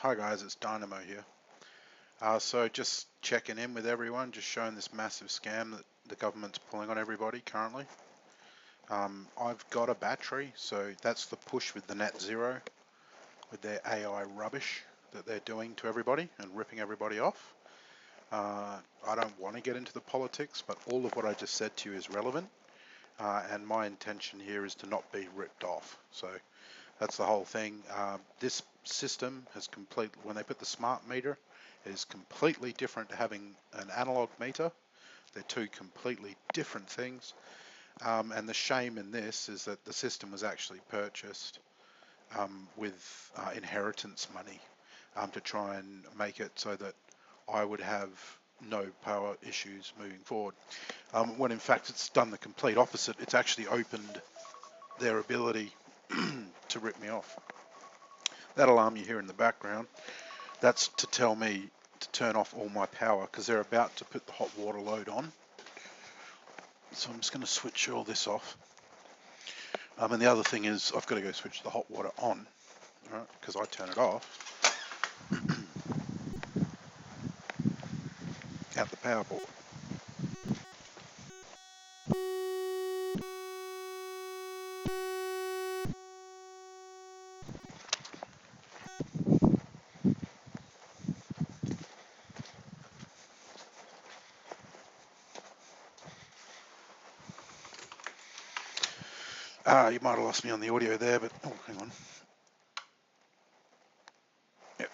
Hi guys, it's Dynamo here. So just checking in with everyone, just showing this massive scam that the government's pulling on everybody currently. I've got a battery, so that's the push with the NETZERO, with their AI rubbish that they're doing to everybody and ripping everybody off. I don't want to get into the politics, but all of what I just said to you is relevant. And my intention here is to not be ripped off. So that's the whole thing. This system has when they put the smart meter, it is completely different to having an analog meter. They're two completely different things. And the shame in this is that the system was actually purchased with inheritance money to try and make it so that I would have no power issues moving forward. When in fact it's done the complete opposite. It's actually opened their ability to rip me off. That alarm you hear in the background, that's to tell me to turn off all my power because they're about to put the hot water load on. So I'm just going to switch all this off. And the other thing is I've got to go switch the hot water on, right? Because I turn it off at the power board. You might have lost me on the audio there, but oh, hang on. Yep.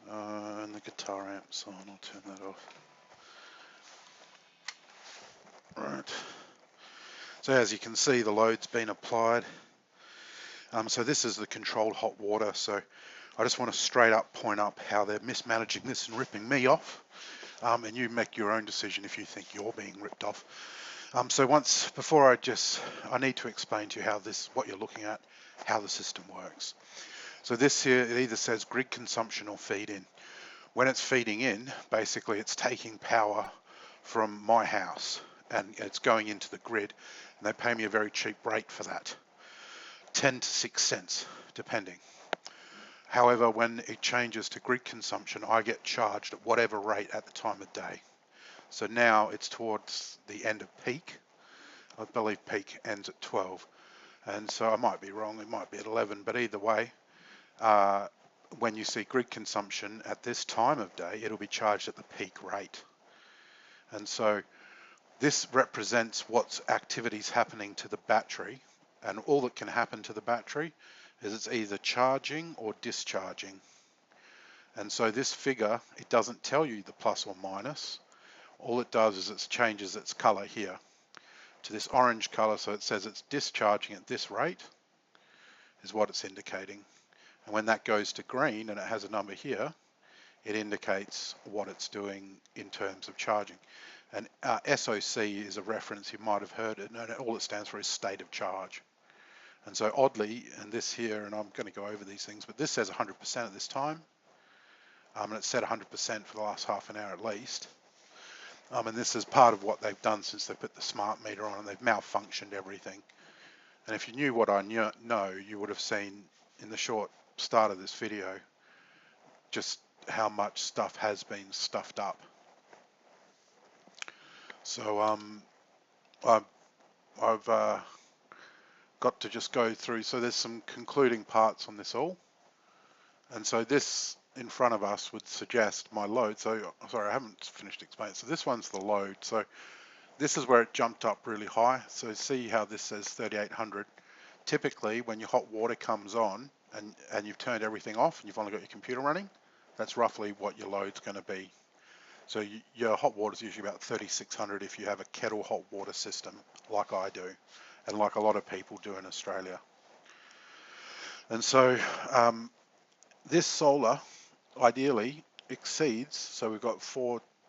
And the guitar amp's on. I'll turn that off. Right. So as you can see, the load's been applied. So this is the controlled hot water. So I just want to straight up point up how they're mismanaging this and ripping me off. And you make your own decision if you think you're being ripped off. So I need to explain to you what you're looking at, how the system works. So this here, it either says grid consumption or feed in. When it's feeding in, basically it's taking power from my house and it's going into the grid, and they pay me a very cheap rate for that, 10 to 6 cents, depending. However, when it changes to grid consumption, I get charged at whatever rate at the time of day. So now it's towards the end of peak. I believe peak ends at 12. And so I might be wrong, it might be at 11, but either way, when you see grid consumption at this time of day, it'll be charged at the peak rate. And so this represents what's activities happening to the battery, and all that can happen to the battery is it's either charging or discharging. And so this figure, it doesn't tell you the plus or minus. All it does is it changes its color here to this orange color, so it says it's discharging at this rate is what it's indicating. And when that goes to green and it has a number here, it indicates what it's doing in terms of charging. And SOC is a reference, you might have heard it, and all it stands for is state of charge. And so oddly, and this here, and I'm going to go over these things, but this says 100% at this time, and it's said 100% for the last half an hour at least. And this is part of what they've done since they put the smart meter on, and they've malfunctioned everything. And if you knew what I know, you would have seen in the short start of this video just how much stuff has been stuffed up. So I've got to just go through. So there's some concluding parts on this all. And so this in front of us would suggest my load. So sorry, I haven't finished explaining. So this one's the load. So this is where it jumped up really high. So see how this says 3800. Typically when your hot water comes on and you've turned everything off and you've only got your computer running, that's roughly what your load's going to be. So your hot water is usually about 3600 if you have a kettle hot water system like I do, and like a lot of people do in Australia. And so this solar ideally exceeds, so we've got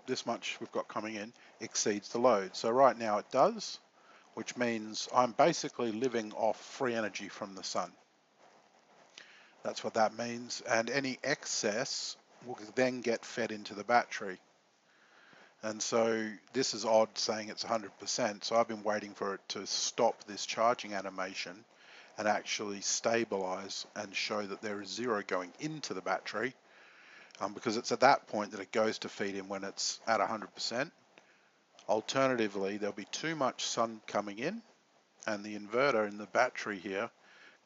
this much we've got coming in, exceeds the load. So right now it does, which means I'm basically living off free energy from the sun. That's what that means. And any excess will then get fed into the battery. And so this is odd saying it's 100%. So I've been waiting for it to stop this charging animation and actually stabilize and show that there is zero going into the battery, because it's at that point that it goes to feed in when it's at 100%. Alternatively, there'll be too much sun coming in, and the inverter in the battery here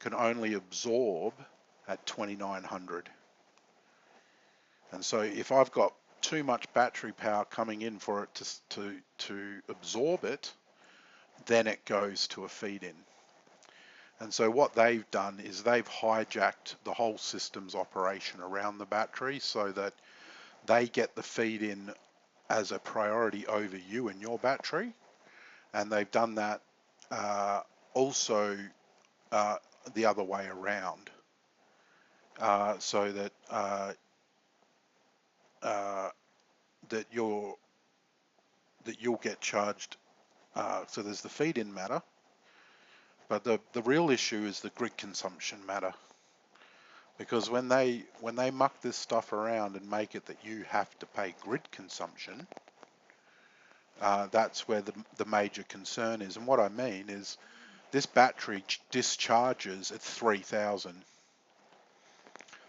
can only absorb at 2900. And so if I've got too much battery power coming in for it to absorb it, then it goes to a feed-in. And so what they've done is they've hijacked the whole system's operation around the battery so that they get the feed-in as a priority over you and your battery. And they've done that also the other way around, so that that you'll get charged. So there's the feed-in matter, but the real issue is the grid consumption matter, because when they muck this stuff around and make it that you have to pay grid consumption, that's where the major concern is. And what I mean is this battery discharges at 3000.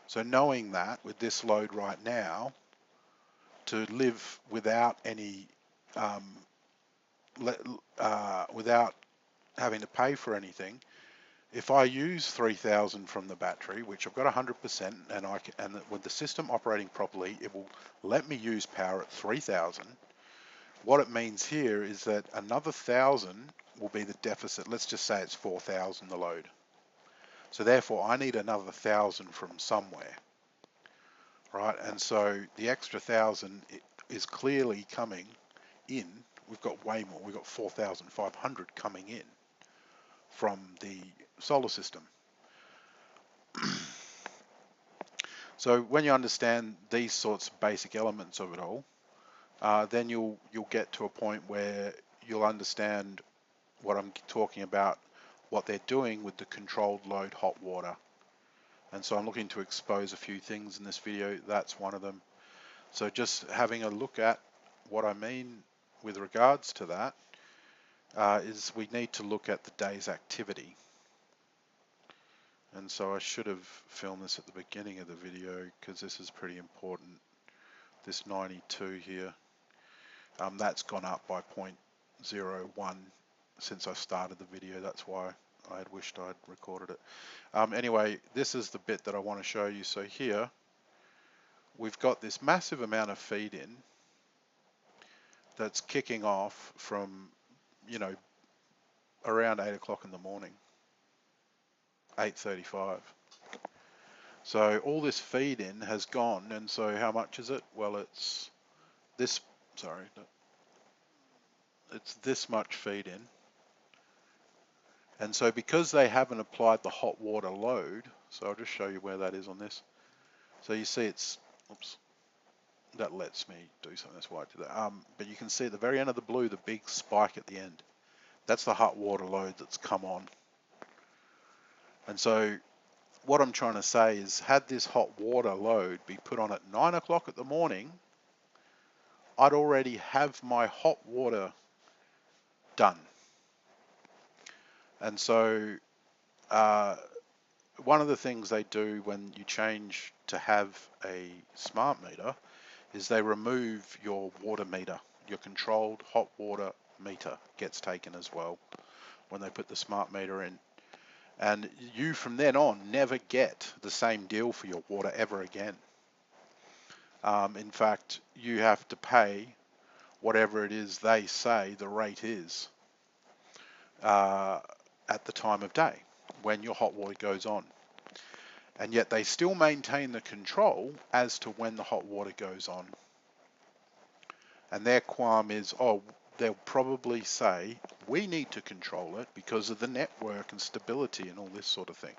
So knowing that with this load right now, to live without any without having to pay for anything, if I use 3000 from the battery, which I've got 100%, and with the system operating properly, it will let me use power at 3000. What it means here is that another 1000 will be the deficit. Let's just say it's 4000 the load. So therefore I need another 1000 from somewhere, right? And so the extra 1000 is clearly coming in. We've got way more. We've got 4500 coming in from the solar system. So when you understand these sorts of basic elements of it all, then you'll get to a point where you'll understand what I'm talking about, what they're doing with the controlled load hot water. And so I'm looking to expose a few things in this video. That's one of them. So just having a look at what I mean with regards to that is we need to look at the day's activity. And so I should have filmed this at the beginning of the video because this is pretty important. This 92 here, that's gone up by 0.01 since I started the video. That's why I had wished I'd recorded it. Anyway, this is the bit that I want to show you. So here we've got this massive amount of feed in that's kicking off from, around 8 o'clock in the morning, 8:35. So all this feed in has gone, and so how much is it? Well, it's this, it's this much feed in. And so because they haven't applied the hot water load, so I'll just show you where that is on this. So you see it's, oops, that lets me do something, that's why I did that. But you can see at the very end of the blue, the big spike at the end. That's the hot water load that's come on. And so what I'm trying to say is, had this hot water load be put on at 9 o'clock in the morning, I'd already have my hot water done. And so one of the things they do when you change to have a smart meter is they remove your water meter. Your controlled hot water meter gets taken as well when they put the smart meter in. And you from then on never get the same deal for your water ever again. In fact, you have to pay whatever it is they say the rate is at the time of day when your hot water goes on. And yet they still maintain the control as to when the hot water goes on. And their qualm is, oh, they'll probably say, we need to control it because of the network and stability and all this sort of thing.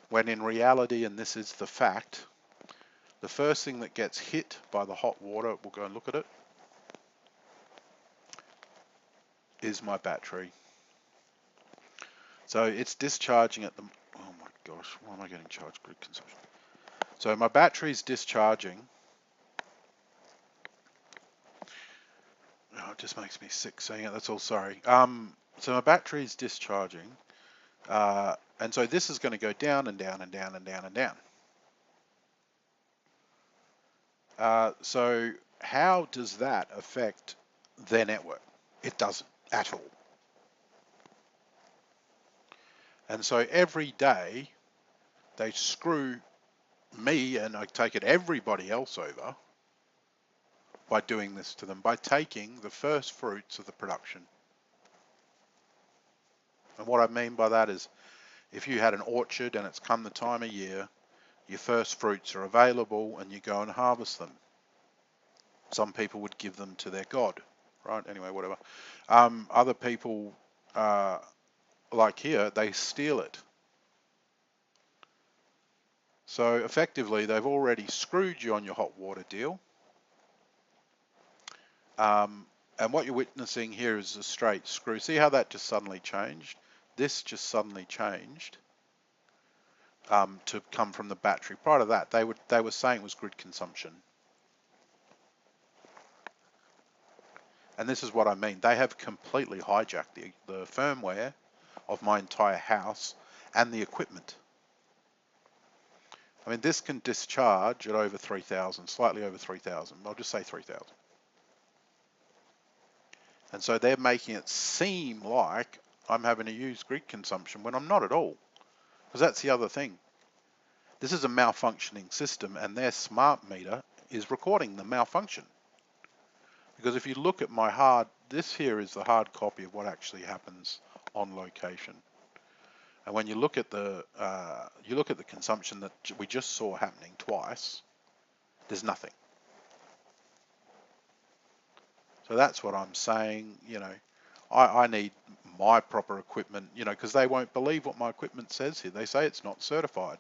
When in reality, and this is the fact, the first thing that gets hit by the hot water, we'll go and look at it, is my battery. So it's discharging at the, oh my gosh, why am I getting charged grid consumption? So my battery's discharging. Oh, it just makes me sick saying it, that's all, sorry. So my battery's discharging And so this is going to go down and down and down and down and down. So how does that affect their network? It doesn't at all. And so every day they screw me, and I take it everybody else over by doing this to them, by taking the first fruits of the production. And what I mean by that is, if you had an orchard and it's come the time of year, your first fruits are available and you go and harvest them. Some people would give them to their god, right? Anyway, whatever. Other people, like here, they steal it. So effectively, they've already screwed you on your hot water deal. And what you're witnessing here is a straight screw. See how that just suddenly changed? This just suddenly changed to come from the battery. Prior to that, they were saying it was grid consumption. And this is what I mean. They have completely hijacked the firmware of my entire house and the equipment. I mean, this can discharge at over 3,000, slightly over 3,000. I'll just say 3,000. And so they're making it seem like I'm having to use grid consumption when I'm not at all. Because that's the other thing. This is a malfunctioning system, and their smart meter is recording the malfunction. Because if you look at my this here is the hard copy of what actually happens on location. And when you look at the consumption that we just saw happening twice, there's nothing. So that's what I'm saying. You know, I need my proper equipment. You know, because they won't believe what my equipment says here. They say it's not certified.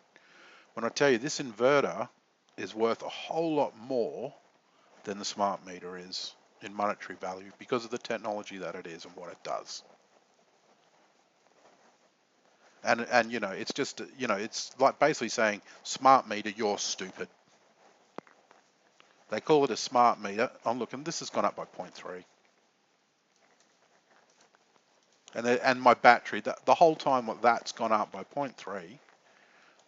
When I tell you this inverter is worth a whole lot more than the smart meter is in monetary value because of the technology that it is and what it does. And you know, it's just, you know, it's like basically saying, smart meter, you're stupid. They call it a smart meter. I'm looking, this has gone up by 0.3. And my battery, the whole time that's gone up by 0.3,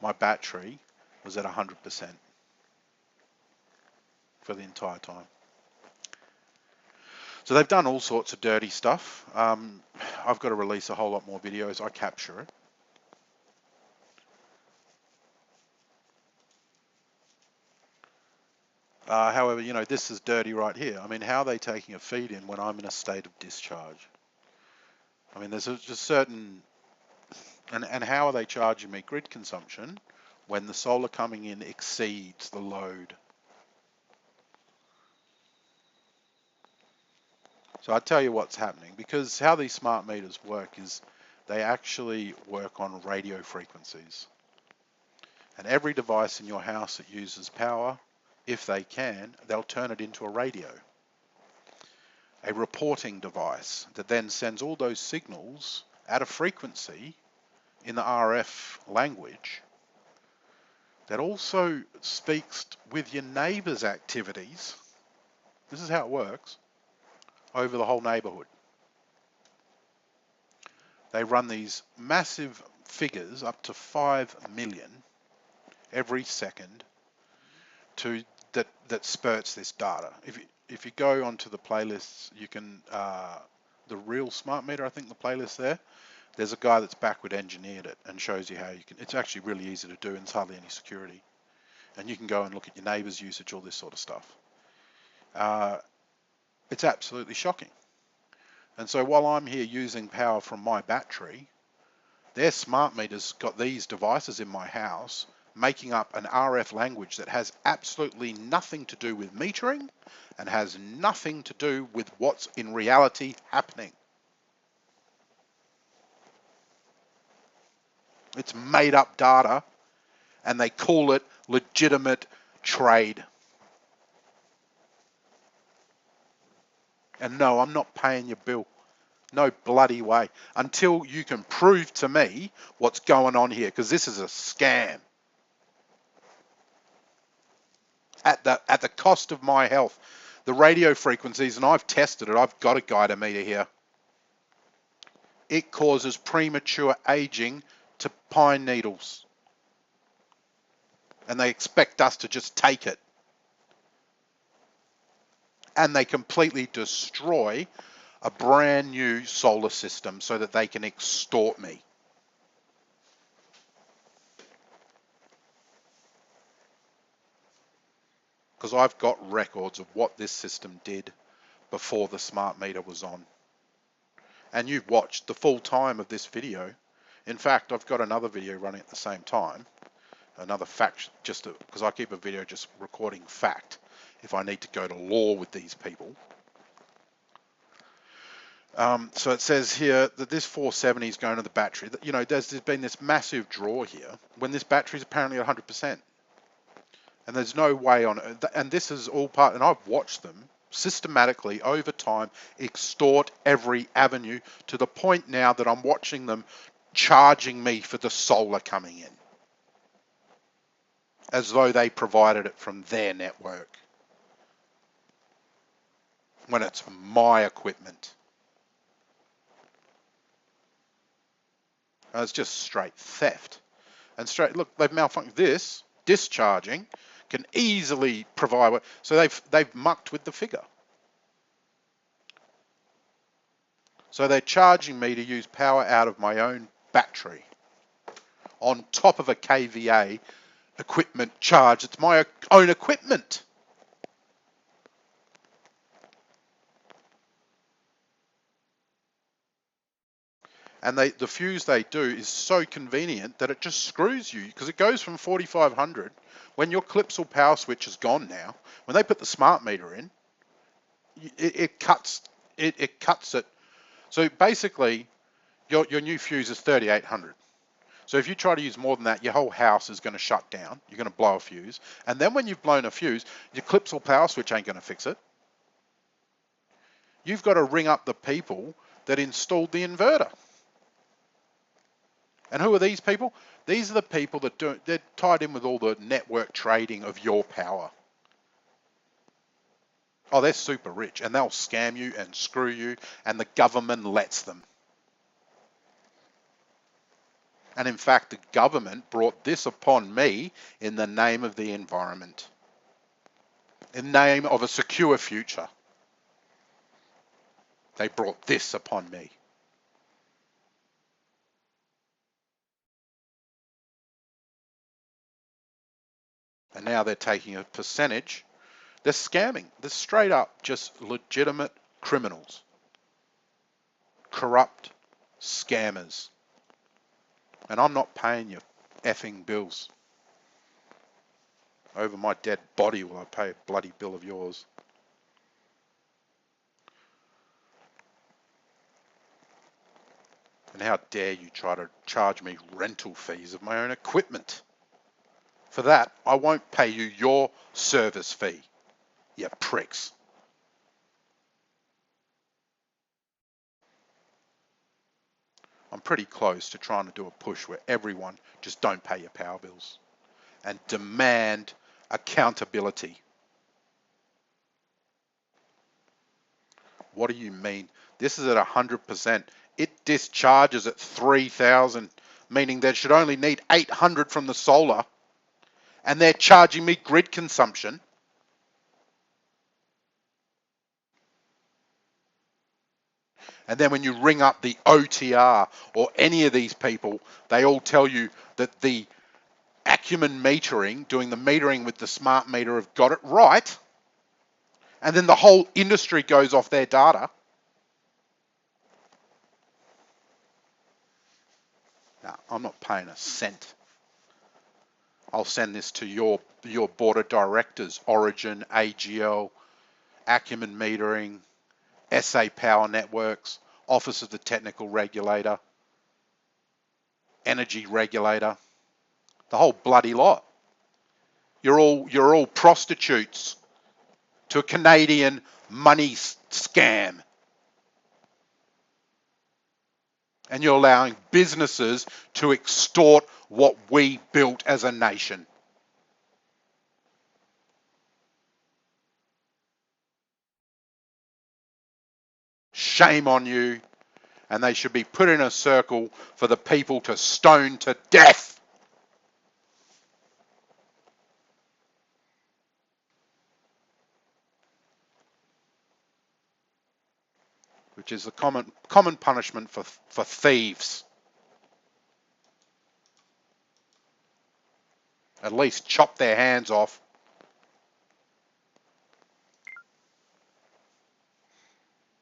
my battery was at 100% for the entire time. So they've done all sorts of dirty stuff. I've got to release a whole lot more videos. I capture it. However, you know, this is dirty right here. I mean, how are they taking a feed in when I'm in a state of discharge? I mean, there's just certain, and how are they charging me grid consumption when the solar coming in exceeds the load? So I tell you what's happening, because how these smart meters work is they actually work on radio frequencies. And every device in your house that uses power, if they can, they'll turn it into a radio. A reporting device that then sends all those signals at a frequency in the RF language that also speaks with your neighbor's activities. This is how it works over the whole neighborhood. They run these massive figures up to 5 million every second that spurts this data. If you go onto the playlists, you can the real smart meter, I think the playlist there's a guy that's backward engineered it and shows you how you can. It's actually really easy to do, and it's hardly any security. And you can go and look at your neighbor's usage, all this sort of stuff. It's absolutely shocking. And so while I'm here using power from my battery, their smart meters got these devices in my house making up an RF language that has absolutely nothing to do with metering and has nothing to do with what's in reality happening. It's made up data, and they call it legitimate trade. And no, I'm not paying your bill. No bloody way. Until you can prove to me what's going on here, because this is a scam. At the cost of my health. The radio frequencies, and I've tested it, I've got a guide meter here. it causes premature aging to pine needles. And they expect us to just take it. And they completely destroy a brand new solar system so that they can extort me. Because I've got records of what this system did before the smart meter was on. And you've watched the full time of this video. In fact, I've got another video running at the same time. Another fact, just because I keep a video just recording fact if I need to go to law with these people. So it says here that this 470 is going to the battery. You know, there's been this massive draw here when this battery is apparently at 100%. And there's no way on it. And this is all part, and I've watched them systematically over time extort every avenue to the point now that I'm watching them charging me for the solar coming in, as though they provided it from their network, when it's my equipment. And it's just straight theft. And straight, look, they've malfunctioned. This discharging can easily provide, so they've mucked with the figure. So they're charging me to use power out of my own battery on top of a KVA equipment charge. It's my own equipment. And the fuse they do is so convenient that it just screws you, because it goes from 4500 when your Clipsal power switch is gone now. When they put the smart meter in, it cuts it. So basically, your new fuse is 3800. So if you try to use more than that, your whole house is going to shut down. You're going to blow a fuse. And then when you've blown a fuse, your Clipsal power switch ain't going to fix it. You've got to ring up the people that installed the inverter. And who are these people? These are the people that they're tied in with all the network trading of your power. Oh, they're super rich, and they'll scam you and screw you, and the government lets them. And in fact, the government brought this upon me in the name of the environment, in the name of a secure future. They brought this upon me. And now they're taking a percentage. They're scamming. They're straight up just legitimate criminals. Corrupt scammers. And I'm not paying your effing bills. Over my dead body will I pay a bloody bill of yours. And how dare you try to charge me rental fees of my own equipment? For that, I won't pay you your service fee, you pricks. I'm pretty close to trying to do a push where everyone just don't pay your power bills and demand accountability. What do you mean? This is at 100%. It discharges at 3,000, meaning they should only need 800 from the solar, and they're charging me grid consumption. And then when you ring up the OTR or any of these people, they all tell you that the Acumen metering, doing the metering with the smart meter, have got it right. And then the whole industry goes off their data. No, I'm not paying a cent. I'll send this to your board of directors, Origin, AGL, Acumen Metering, SA Power Networks, Office of the Technical Regulator, Energy Regulator, the whole bloody lot. You're all prostitutes to a Canadian money scam. And you're allowing businesses to extort what we built as a nation. Shame on you. and they should be put in a circle for the people to stone to death. Which is the common punishment for thieves. At least chop their hands off